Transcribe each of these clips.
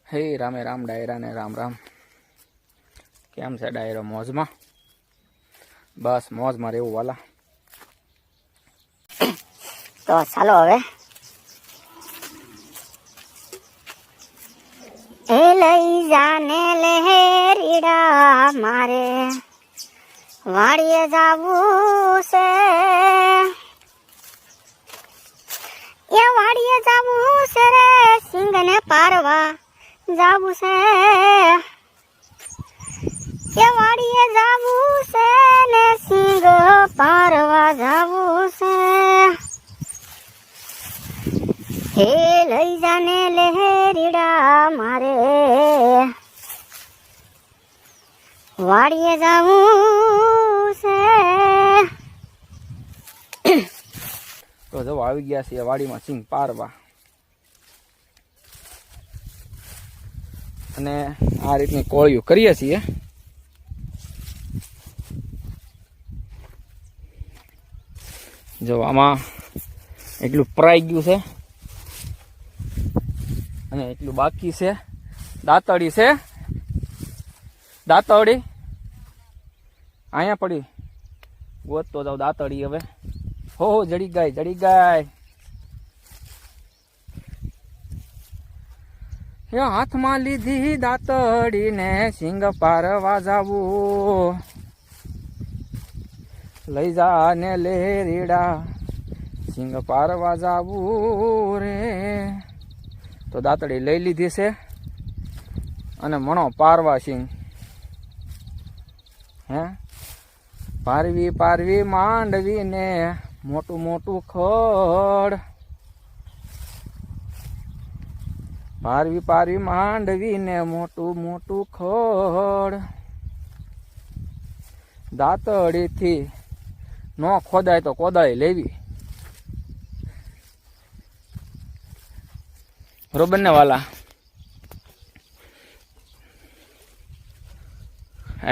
હે રામે રામ ડાયરા ને રામ રામ. કેમ છે ડાયરો? મોજમાં? બસ મોજમાં રહેવું વાલા. તો ચાલો હવે એ લઈ જાને લહેરીડા મારે વાડીએ જાવું છે, એ વાડીએ જાવું છે રે, સિંગને પારવા જાવું છે, એ વાડીએ જાવું છે ને સિંગ પારવા જાવું છે. હે લઈ જાને લહેરીડા મારે વાડીએ જાવું છે. તો જો આવી ગયા છે વાડીમાં સિંગ પારવા, અને આ રીતની કોળિયું કરીએ છીએ. જો આમાં એટલું પરાઈ ગયું છે અને એટલું બાકી છે. દાંતડી છે, દાંતડી અહીંયા પડી, ગોતતો જાવ દાંતડી. હવે હો જડી ગાય, જડી ગાય. હાથમાં લીધી દાંતડી ને સિંગ પારવા જાવું, લઈ જા ને લહેરીડા સિંગ પારવા જાવું રે. તો દાંતડી લઈ લીધી છે અને મણો પારવા સિંગ. હે પારવી પારવી માંડવી ને મોટું મોટું ખડ, પારવી પારવી માંડવી ને મોટું મોટું ખડ. દાંતડીથી ન ખોદાય તો કોદાળી લેવી, બરોબર ને વાલા?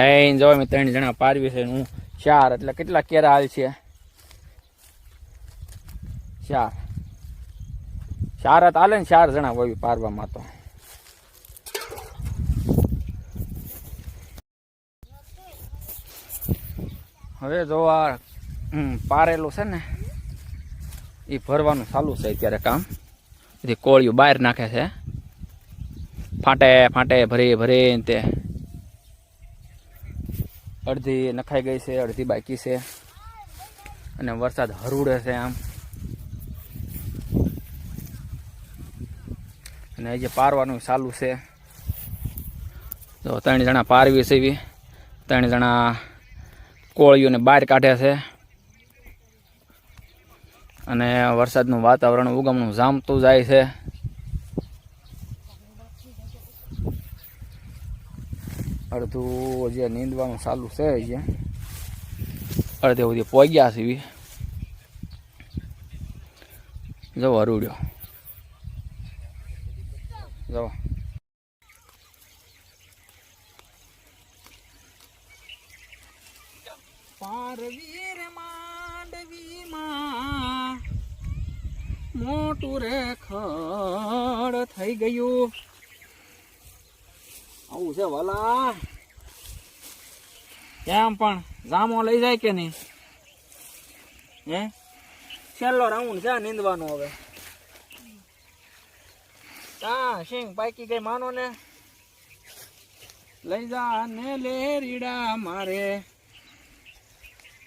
એ જો મેં 3 જણા પારવી છે, હું 4, એટલે કેટલા કેરા હાલ છે? 4 જ હાલે ને, 4 જણા હોય પારવામાં. તો હવે જો આ પારેલું છે ને, એ ભરવાનું ચાલુ છે અત્યારે કામ. બધી કોળિયું બહાર નાખે છે, ફાટે ફાટે ભરી ભરી. તે અડધી નખાઈ ગઈ છે, અડધી બાકી છે, અને વરસાદ હરુડે છે આમ. અને જે પારવાનું ચાલુ છે. તો 3 જણા પારવી છે, 3 જણા કોળિયોને બહાર કાઢે છે. અને વરસાદનું વાતાવરણ ઉગમનું જામતું જાય છે. અડધું જે નીંદવાનું ચાલુ છે, જે અડધે સુધી પહોંચ્યા છે. જો હરુડ્યો, જો પારવીર માંડવીમાં મોટું રે ખડ થઈ ગયું. આવું છે વાલા. કેમ પણ જામો લઈ જાય કે નહીં? હે છેલ્લો રાઉન્ડ છે નીંદવાનો. હવે કા સિંગ પાકી ગઈ માનો ને, લઈ જા ને લહેરીડા મારે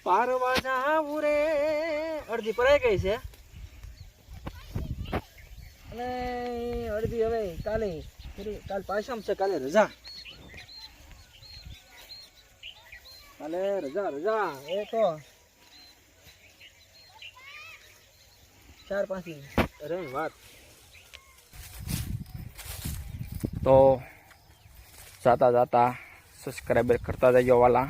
પારવા જાવું રે. અડધી પરાઈ ગઈ છે અને અડધી હવે કાલ પાછામ છે. કાલે રજા, કાલે રજા. એ તો 4-5 રહી વાત. તો જાતા સબસ્ક્રાઈબર કરતા જજો વાલા.